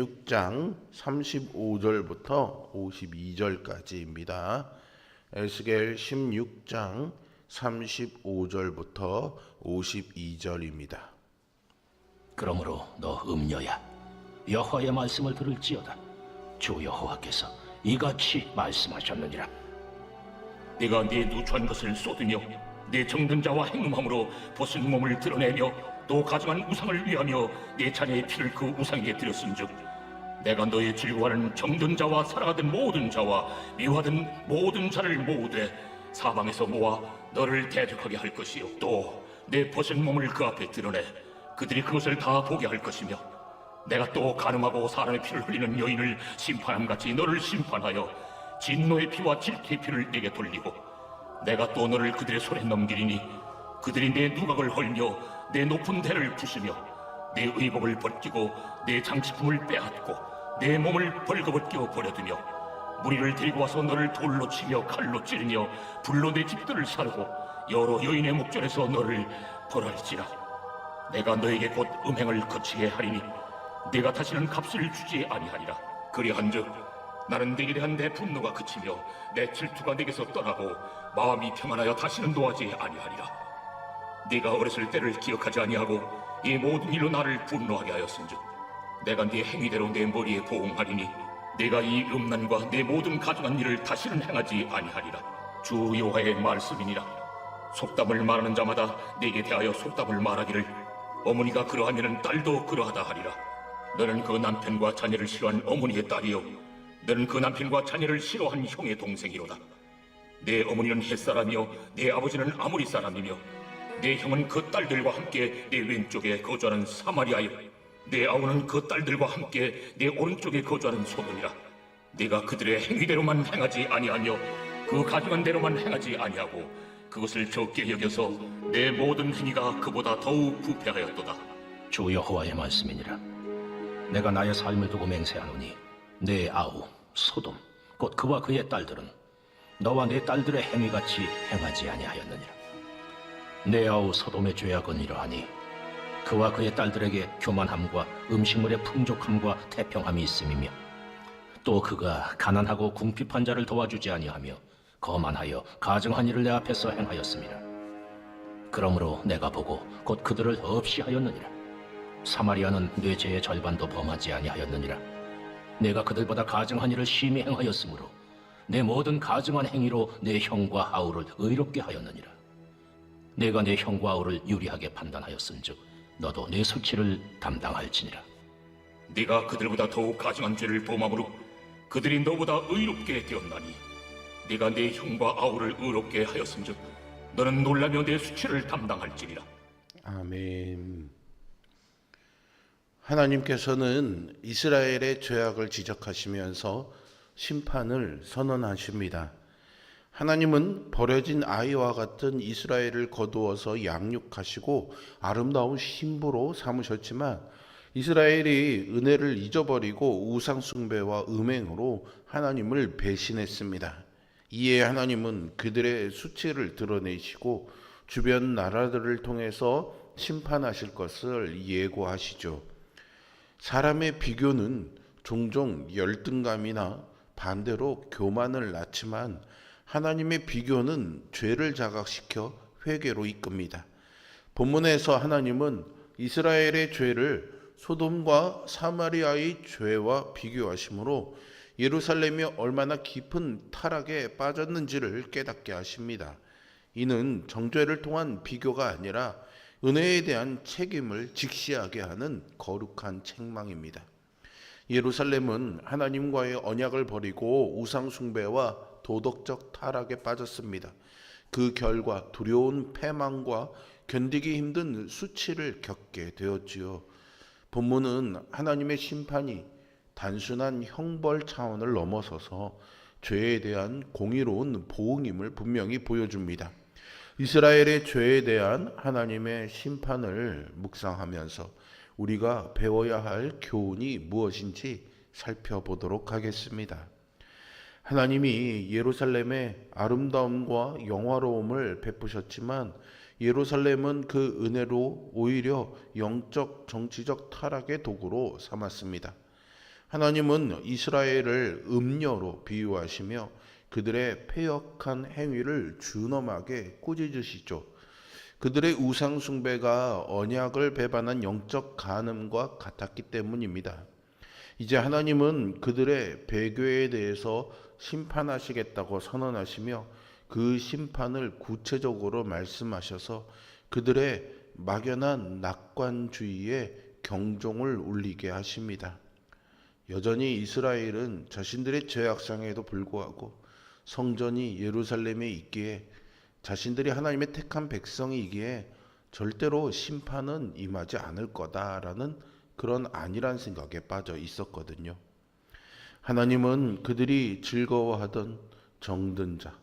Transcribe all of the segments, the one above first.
16장 35절부터 52절까지입니다. 에스겔 16장 35절부터 52절입니다. 그러므로 너 음녀야, 여호와의 말씀을 들을지어다. 주 여호와께서 이같이 말씀하셨느니라. 네가 네 누추한 것을 쏟으며 네 정든 자와 행음함으로 벗은 몸을 드러내며 또 가증한 우상을 위하며 네 자녀의 피를 그 우상에게 드렸은즉 내가 너의 즐거워하는 정든 자와 사랑하던 모든 자와 미워하던 모든 자를 모으되 사방에서 모아 너를 대적하게 할 것이요 또 내 벗은 몸을 그 앞에 드러내 그들이 그것을 다 보게 할 것이며 내가 또 간음하고 사람의 피를 흘리는 여인을 심판함같이 너를 심판하여 진노의 피와 질투의 피를 내게 돌리고 내가 또 너를 그들의 손에 넘기리니 그들이 내 누각을 헐며 내 높은 대를 부수며 내 의복을 벗기고 내 장식품을 빼앗고 내 몸을 벌거벗겨 버려두며 무리를 데리고 와서 너를 돌로 치며 칼로 찌르며 불로 내 집들을 사르고 여러 여인의 목전에서 너를 벌할지라. 내가 너에게 곧 음행을 거치게 하리니 네가 다시는 값을 주지 아니하리라. 그리한즉 나는 네게 대한 내 분노가 그치며 내 질투가 내게서 떠나고 마음이 평안하여 다시는 노하지 아니하리라. 네가 어렸을 때를 기억하지 아니하고 이 모든 일로 나를 분노하게 하였은즉 내가 네 행위대로 내 머리에 보응하리니 네가 이 음란과 내 모든 가증한 일을 다시는 행하지 아니하리라. 주 여호와의 말씀이니라. 속담을 말하는 자마다 네게 대하여 속담을 말하기를 어머니가 그러하면은 딸도 그러하다 하리라. 너는 그 남편과 자녀를 싫어한 어머니의 딸이요 너는 그 남편과 자녀를 싫어한 형의 동생이로다. 내 어머니는 햇사람이요 내 아버지는 아모리 사람이며 내 형은 그 딸들과 함께 내 왼쪽에 거주하는 사마리아요 내 아우는 그 딸들과 함께 내 오른쪽에 거주하는 소돔이라. 네가 그들의 행위대로만 행하지 아니하며 그 가증한 대로만 행하지 아니하고 그것을 적게 여겨서 내 모든 행위가 그보다 더욱 부패하였도다. 주 여호와의 말씀이니라. 내가 나의 삶을 두고 맹세하노니 내 아우 소돔 곧 그와 그의 딸들은 너와 내 딸들의 행위같이 행하지 아니하였느니라. 내 아우 소돔의 죄악은 이러하니 그와 그의 딸들에게 교만함과 음식물의 풍족함과 태평함이 있음이며 또 그가 가난하고 궁핍한 자를 도와주지 아니하며 거만하여 가증한 일을 내 앞에서 행하였음이라. 그러므로 내가 보고 곧 그들을 없이 하였느니라. 사마리아는 내 죄의 절반도 범하지 아니하였느니라. 내가 그들보다 가증한 일을 심히 행하였으므로 내 모든 가증한 행위로 내 형과 아우를 의롭게 하였느니라. 내가 내 형과 아우를 유리하게 판단하였은즉 너도 내 수치를 담당할지니라. 네가 그들보다 더욱 가증한 죄를 범함으로 그들이 너보다 의롭게 되었나니 네가 내 형과 아우를 의롭게 하였은즉 너는 놀라며 내 수치를 담당할지니라. 아멘. 하나님께서는 이스라엘의 죄악을 지적하시면서 심판을 선언하십니다. 하나님은 버려진 아이와 같은 이스라엘을 거두어서 양육하시고 아름다운 신부로 삼으셨지만 이스라엘이 은혜를 잊어버리고 우상 숭배와 음행으로 하나님을 배신했습니다. 이에 하나님은 그들의 수치를 드러내시고 주변 나라들을 통해서 심판하실 것을 예고하시죠. 사람의 비교는 종종 열등감이나 반대로 교만을 낳지만 하나님의 비교는 죄를 자각시켜 회개로 이끕니다. 본문에서 하나님은 이스라엘의 죄를 소돔과 사마리아의 죄와 비교하심으로 예루살렘이 얼마나 깊은 타락에 빠졌는지를 깨닫게 하십니다. 이는 정죄를 통한 비교가 아니라 은혜에 대한 책임을 직시하게 하는 거룩한 책망입니다. 예루살렘은 하나님과의 언약을 버리고 우상 숭배와 도덕적 타락에 빠졌습니다. 그 결과 두려운 패망과 견디기 힘든 수치를 겪게 되었지요. 본문은 하나님의 심판이 단순한 형벌 차원을 넘어서서 죄에 대한 공의로운 보응임을 분명히 보여줍니다. 이스라엘의 죄에 대한 하나님의 심판을 묵상하면서 우리가 배워야 할 교훈이 무엇인지 살펴보도록 하겠습니다. 하나님이 예루살렘의 아름다움과 영화로움을 베푸셨지만 예루살렘은 그 은혜로 오히려 영적 정치적 타락의 도구로 삼았습니다. 하나님은 이스라엘을 음녀로 비유하시며 그들의 패역한 행위를 준엄하게 꾸짖으시죠. 그들의 우상 숭배가 언약을 배반한 영적 간음과 같았기 때문입니다. 이제 하나님은 그들의 배교에 대해서 심판하시겠다고 선언하시며 그 심판을 구체적으로 말씀하셔서 그들의 막연한 낙관주의에 경종을 울리게 하십니다. 여전히 이스라엘은 자신들의 죄악상에도 불구하고 성전이 예루살렘에 있기에 자신들이 하나님의 택한 백성이기에 절대로 심판은 임하지 않을 거다라는 그런 안일한 생각에 빠져 있었거든요. 하나님은 그들이 즐거워하던 정든 자,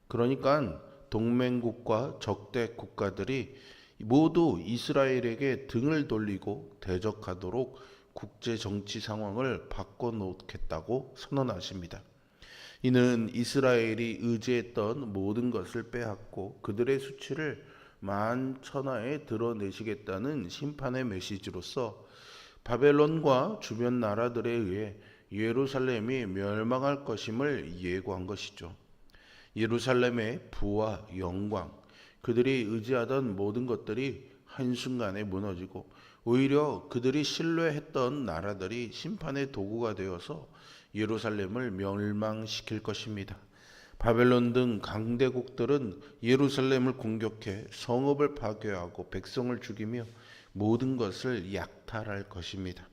그러니까 동맹국과 적대 국가들이 모두 이스라엘에게 등을 돌리고 대적하도록 국제 정치 상황을 바꿔놓겠다고 선언하십니다. 이는 이스라엘이 의지했던 모든 것을 빼앗고 그들의 수치를 만천하에 드러내시겠다는 심판의 메시지로서 바벨론과 주변 나라들에 의해 예루살렘이 멸망할 것임을 예고한 것이죠. 예루살렘의 부와 영광, 그들이 의지하던 모든 것들이 한순간에 무너지고 오히려 그들이 신뢰했던 나라들이 심판의 도구가 되어서 예루살렘을 멸망시킬 것입니다. 바벨론 등 강대국들은 예루살렘을 공격해 성읍을 파괴하고 백성을 죽이며 모든 것을 약탈할 것입니다.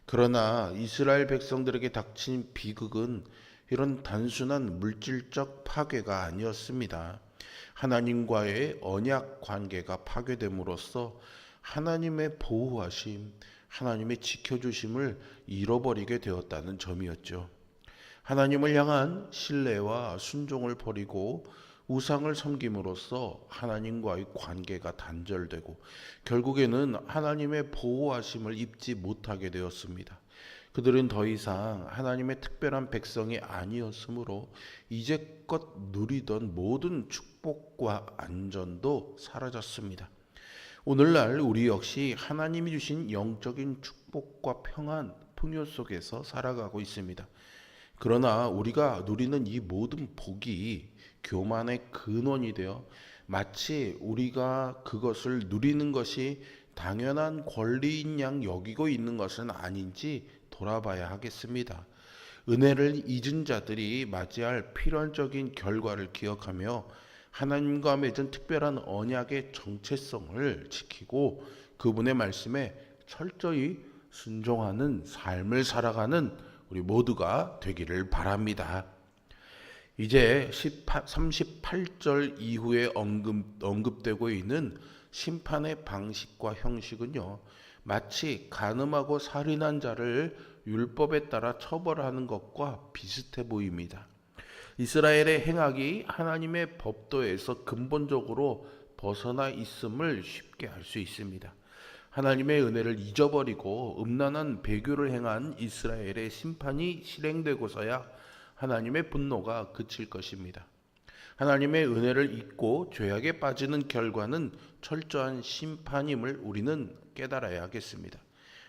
그러나 이스라엘 백성들에게 닥친 비극은 이런 단순한 물질적 파괴가 아니었습니다. 하나님과의 언약 관계가 파괴됨으로써 하나님의 보호하심, 하나님의 지켜주심을 잃어버리게 되었다는 점이었죠. 하나님을 향한 신뢰와 순종을 버리고 우상을 섬김으로써 하나님과의 관계가 단절되고 결국에는 하나님의 보호하심을 입지 못하게 되었습니다. 그들은 더 이상 하나님의 특별한 백성이 아니었으므로 이제껏 누리던 모든 축복과 안전도 사라졌습니다. 오늘날 우리 역시 하나님이 주신 영적인 축복과 평안, 풍요 속에서 살아가고 있습니다. 그러나 우리가 누리는 이 모든 복이 교만의 근원이 되어 마치 우리가 그것을 누리는 것이 당연한 권리인 양 여기고 있는 것은 아닌지 돌아봐야 하겠습니다. 은혜를 잊은 자들이 맞이할 필연적인 결과를 기억하며 하나님과 맺은 특별한 언약의 정체성을 지키고 그분의 말씀에 철저히 순종하는 삶을 살아가는 우리 모두가 되기를 바랍니다. 이제 38절 이후에 언급되고 있는 심판의 방식과 형식은요, 마치 간음하고 살인한 자를 율법에 따라 처벌하는 것과 비슷해 보입니다. 이스라엘의 행악이 하나님의 법도에서 근본적으로 벗어나 있음을 쉽게 알 수 있습니다. 하나님의 은혜를 잊어버리고 음란한 배교를 행한 이스라엘의 심판이 실행되고서야 하나님의 분노가 그칠 것입니다. 하나님의 은혜를 잊고 죄악에 빠지는 결과는 철저한 심판임을 우리는 깨달아야 하겠습니다.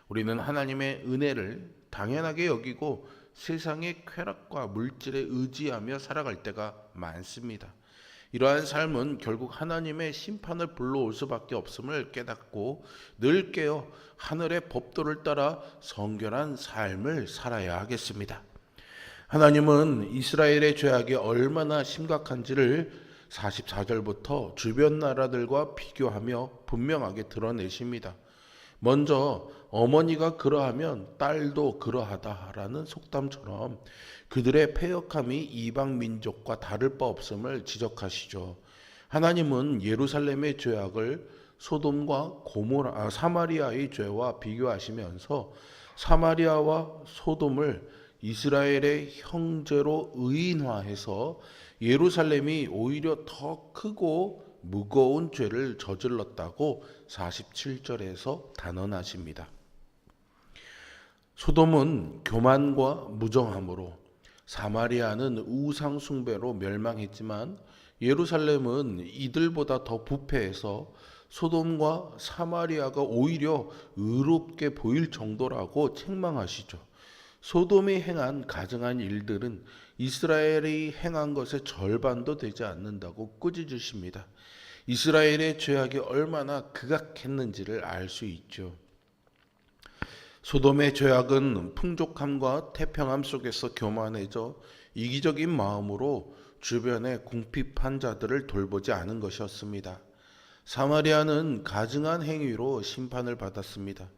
우리는 하나님의 은혜를 당연하게 여기고 세상의 쾌락과 물질에 의지하며 살아갈 때가 많습니다. 이러한 삶은 결국 하나님의 심판을 불러올 수밖에 없음을 깨닫고 늘 깨어 하늘의 법도를 따라 성결한 삶을 살아야 하겠습니다. 하나님은 이스라엘의 죄악이 얼마나 심각한지를 44절부터 주변 나라들과 비교하며 분명하게 드러내십니다. 먼저 어머니가 그러하면 딸도 그러하다라는 속담처럼 그들의 패역함이 이방 민족과 다를 바 없음을 지적하시죠. 하나님은 예루살렘의 죄악을 소돔과 사마리아의 죄와 비교하시면서 사마리아와 소돔을 이스라엘의 형제로 의인화해서 예루살렘이 오히려 더 크고 무거운 죄를 저질렀다고 47절에서 단언하십니다. 소돔은 교만과 무정함으로, 사마리아는 우상 숭배로 멸망했지만 예루살렘은 이들보다 더 부패해서 소돔과 사마리아가 오히려 의롭게 보일 정도라고 책망하시죠. 소돔이 행한 가증한 일들은 이스라엘이 행한 것의 절반도 되지 않는다고 꾸짖으십니다. 이스라엘의 죄악이 얼마나 극악했는지를 알 수 있죠. 소돔의 죄악은 풍족함과 태평함 속에서 교만해져 이기적인 마음으로 주변의 궁핍한 자들을 돌보지 않은 것이었습니다. 사마리아는 가증한 행위로 심판을 받았습니다.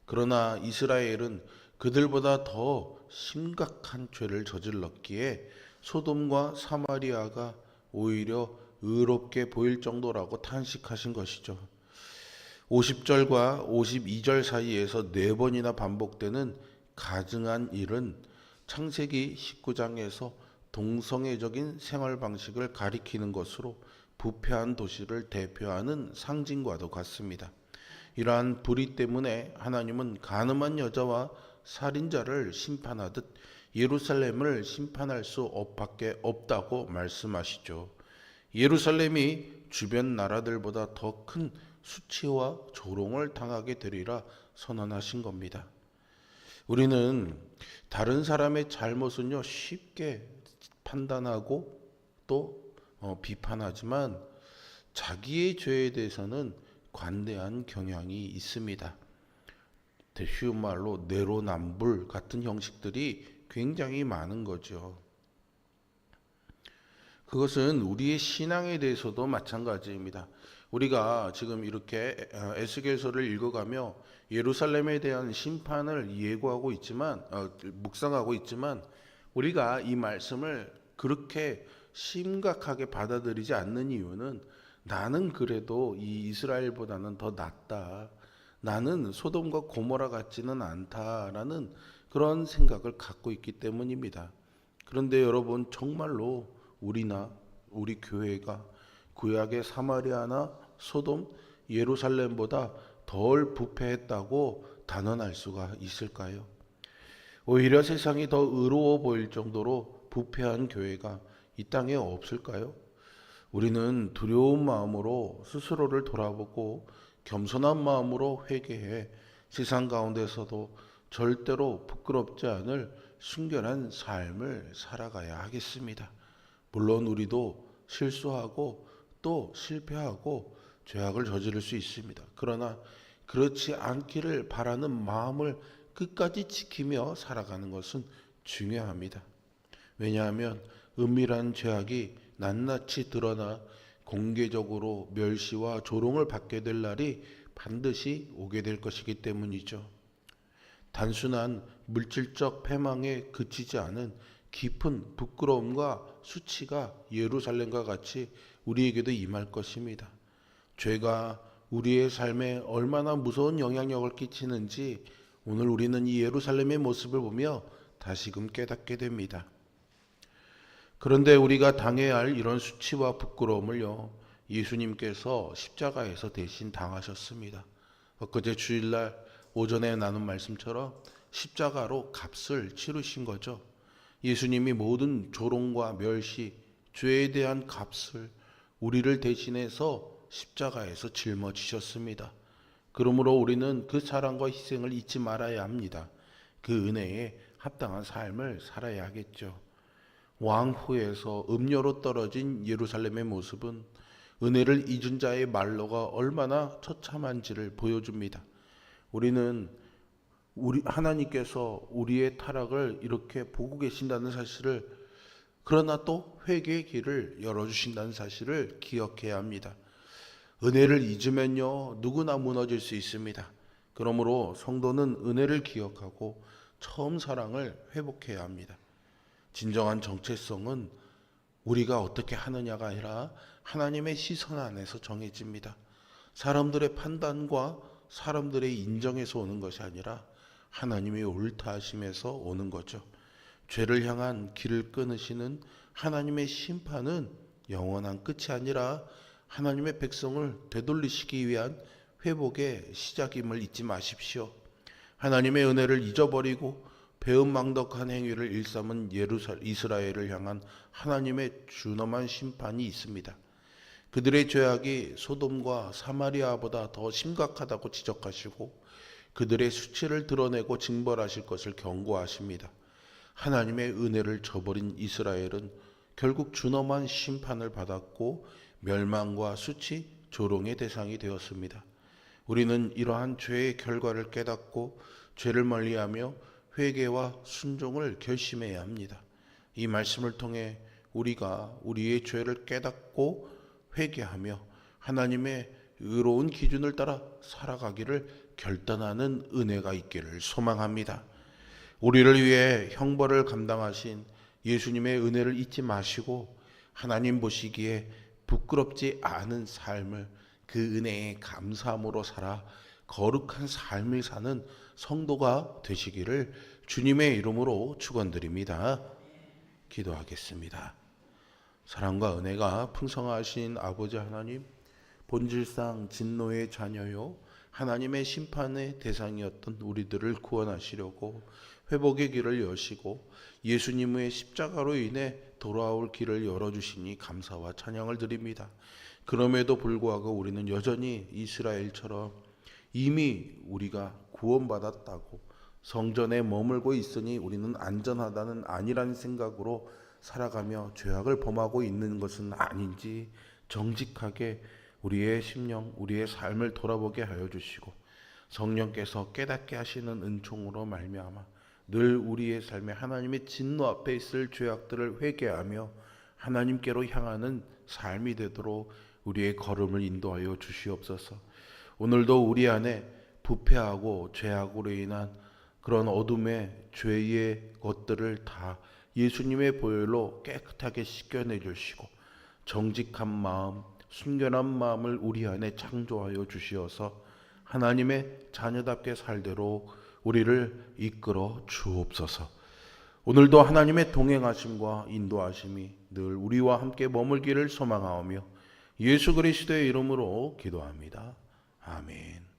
그러나 이스라엘은 그들보다 더 심각한 죄를 저질렀기에 소돔과 사마리아가 오히려 의롭게 보일 정도라고 탄식하신 것이죠. 50절과 52절 사이에서 4번이나 반복되는 가증한 일은 창세기 19장에서 동성애적인 생활 방식을 가리키는 것으로 부패한 도시를 대표하는 상징과도 같습니다. 이러한 불의 때문에 하나님은 간음한 여자와 살인자를 심판하듯 예루살렘을 심판할 수 밖에 없다고 말씀하시죠. 예루살렘이 주변 나라들보다 더 큰 수치와 조롱을 당하게 되리라 선언하신 겁니다. 우리는 다른 사람의 잘못은요 쉽게 판단하고 또 비판하지만 자기의 죄에 대해서는 관대한 경향이 있습니다. 쉬운 말로 내로남불 같은 형식들이 굉장히 많은 거죠. 그것은 우리의 신앙에 대해서도 마찬가지입니다. 우리가 지금 이렇게 에스겔서를 읽어가며 예루살렘에 대한 심판을 예고하고 있지만 묵상하고 있지만 우리가 이 말씀을 그렇게 심각하게 받아들이지 않는 이유는 나는 그래도 이 이스라엘보다는 더 낫다. 나는 소돔과 고모라 같지는 않다라는 그런 생각을 갖고 있기 때문입니다. 그런데 여러분 정말로 우리나 우리 교회가 구약의 사마리아나 소돔, 예루살렘보다 덜 부패했다고 단언할 수가 있을까요? 오히려 세상이 더 의로워 보일 정도로 부패한 교회가 이 땅에 없을까요? 우리는 두려운 마음으로 스스로를 돌아보고 겸손한 마음으로 회개해 세상 가운데서도 절대로 부끄럽지 않을 순결한 삶을 살아가야 하겠습니다. 물론 우리도 실수하고 또 실패하고 죄악을 저지를 수 있습니다. 그러나 그렇지 않기를 바라는 마음을 끝까지 지키며 살아가는 것은 중요합니다. 왜냐하면 은밀한 죄악이 낱낱이 드러나 공개적으로 멸시와 조롱을 받게 될 날이 반드시 오게 될 것이기 때문이죠. 단순한 물질적 패망에 그치지 않은 깊은 부끄러움과 수치가 예루살렘과 같이 우리에게도 임할 것입니다. 죄가 우리의 삶에 얼마나 무서운 영향력을 끼치는지 오늘 우리는 이 예루살렘의 모습을 보며 다시금 깨닫게 됩니다. 그런데 우리가 당해야 할 이런 수치와 부끄러움을요, 예수님께서 십자가에서 대신 당하셨습니다. 엊그제 주일날 오전에 나눈 말씀처럼 십자가로 값을 치르신 거죠. 예수님이 모든 조롱과 멸시, 죄에 대한 값을 우리를 대신해서 십자가에서 짊어지셨습니다. 그러므로 우리는 그 사랑과 희생을 잊지 말아야 합니다. 그 은혜에 합당한 삶을 살아야 하겠죠. 왕후에서 음녀로 떨어진 예루살렘의 모습은 은혜를 잊은 자의 말로가 얼마나 처참한지를 보여줍니다. 우리는 하나님께서 우리의 타락을 이렇게 보고 계신다는 사실을, 그러나 또 회개의 길을 열어주신다는 사실을 기억해야 합니다. 은혜를 잊으면요 누구나 무너질 수 있습니다. 그러므로 성도는 은혜를 기억하고 처음 사랑을 회복해야 합니다. 진정한 정체성은 우리가 어떻게 하느냐가 아니라 하나님의 시선 안에서 정해집니다. 사람들의 판단과 사람들의 인정에서 오는 것이 아니라 하나님의 옳다 하심에서 오는 거죠. 죄를 향한 길을 끊으시는 하나님의 심판은 영원한 끝이 아니라 하나님의 백성을 되돌리시기 위한 회복의 시작임을 잊지 마십시오. 하나님의 은혜를 잊어버리고 배은망덕한 행위를 일삼은 이스라엘을 향한 하나님의 준엄한 심판이 있습니다. 그들의 죄악이 소돔과 사마리아보다 더 심각하다고 지적하시고 그들의 수치를 드러내고 징벌하실 것을 경고하십니다. 하나님의 은혜를 저버린 이스라엘은 결국 준엄한 심판을 받았고 멸망과 수치, 조롱의 대상이 되었습니다. 우리는 이러한 죄의 결과를 깨닫고 죄를 멀리하며 회개와 순종을 결심해야 합니다. 이 말씀을 통해 우리가 우리의 죄를 깨닫고 회개하며 하나님의 의로운 기준을 따라 살아가기를 결단하는 은혜가 있기를 소망합니다. 우리를 위해 형벌을 감당하신 예수님의 은혜를 잊지 마시고 하나님 보시기에 부끄럽지 않은 삶을 그 은혜에 감사함으로 살아 거룩한 삶을 사는 성도가 되시기를 주님의 이름으로 축원드립니다. 기도하겠습니다. 사랑과 은혜가 풍성하신 아버지 하나님, 본질상 진노의 자녀요 하나님의 심판의 대상이었던 우리들을 구원하시려고 회복의 길을 여시고 예수님의 십자가로 인해 돌아올 길을 열어주시니 감사와 찬양을 드립니다. 그럼에도 불구하고 우리는 여전히 이스라엘처럼 이미 우리가 구원받았다고 성전에 머물고 있으니 우리는 안전하다는 아니라는 생각으로 살아가며 죄악을 범하고 있는 것은 아닌지 정직하게 우리의 심령, 우리의 삶을 돌아보게 하여 주시고 성령께서 깨닫게 하시는 은총으로 말미암아 늘 우리의 삶에 하나님의 진노 앞에 있을 죄악들을 회개하며 하나님께로 향하는 삶이 되도록 우리의 걸음을 인도하여 주시옵소서. 오늘도 우리 안에 부패하고 죄악으로 인한 그런 어둠의 죄의 것들을 다 예수님의 보혈로 깨끗하게 씻겨내 주시고 정직한 마음, 순결한 마음을 우리 안에 창조하여 주시어서 하나님의 자녀답게 살도록 우리를 이끌어 주옵소서. 오늘도 하나님의 동행하심과 인도하심이 늘 우리와 함께 머물기를 소망하오며 예수 그리스도의 이름으로 기도합니다. 아멘.